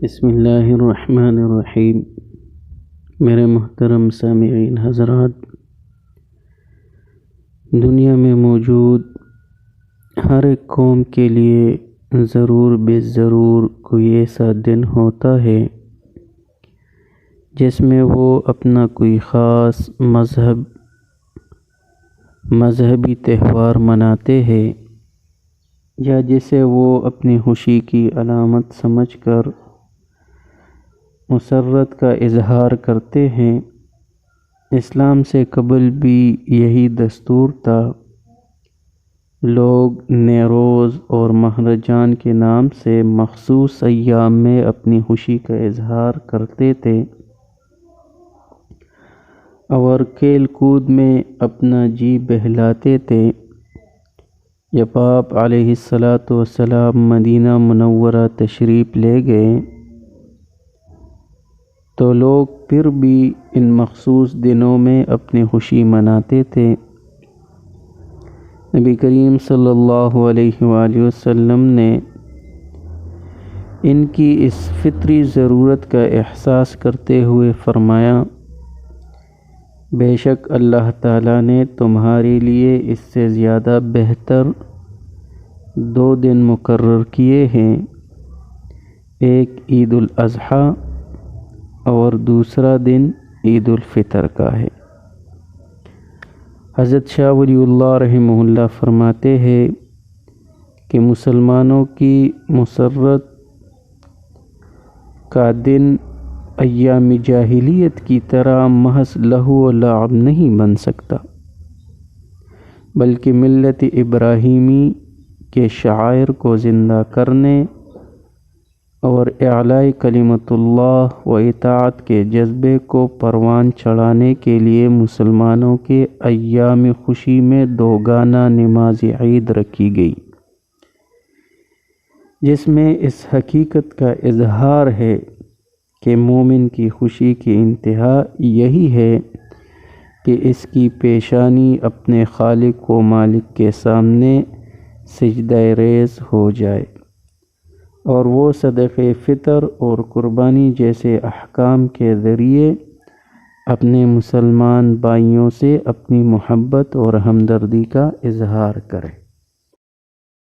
بسم اللہ الرحمن الرحیم۔ میرے محترم سامعین حضرات، دنیا میں موجود ہر ایک قوم کے لیے ضرور بے ضرور کوئی ایسا دن ہوتا ہے جس میں وہ اپنا کوئی خاص مذہبی تہوار مناتے ہیں، یا جسے وہ اپنی خوشی کی علامت سمجھ کر مسرت کا اظہار کرتے ہیں۔ اسلام سے قبل بھی یہی دستور تھا۔ لوگ نیروز اور مہرجان کے نام سے مخصوص ایام میں اپنی خوشی کا اظہار کرتے تھے اور کھیل کود میں اپنا جی بہلاتے تھے۔ جب آپ علیہ السلام مدینہ منورہ تشریف لے گئے تو لوگ پھر بھی ان مخصوص دنوں میں اپنی خوشی مناتے تھے۔ نبی کریم صلی اللہ علیہ وآلہ وسلم نے ان کی اس فطری ضرورت کا احساس کرتے ہوئے فرمایا، بے شک اللہ تعالیٰ نے تمہارے لیے اس سے زیادہ بہتر 2 دن مقرر کیے ہیں، ایک عید الاضحیٰ اور دوسرا دن عید الفطر کا ہے۔ حضرت شاہ ولی اللہ رحمہ اللہ فرماتے ہیں کہ مسلمانوں کی مسرت کا دن ایام جاہلیت کی طرح محض لہو و لعب نہیں بن سکتا، بلکہ ملت ابراہیمی کے شعائر کو زندہ کرنے اور اعلاء کلمت اللہ و اطاعت کے جذبے کو پروان چڑھانے کے لیے مسلمانوں کے ایام خوشی میں 2 گانا نماز عید رکھی گئی، جس میں اس حقیقت کا اظہار ہے کہ مومن کی خوشی کی انتہا یہی ہے کہ اس کی پیشانی اپنے خالق و مالک کے سامنے سجدہ ریز ہو جائے، اور وہ صدقہ فطر اور قربانی جیسے احکام کے ذریعے اپنے مسلمان بھائیوں سے اپنی محبت اور ہمدردی کا اظہار کرے۔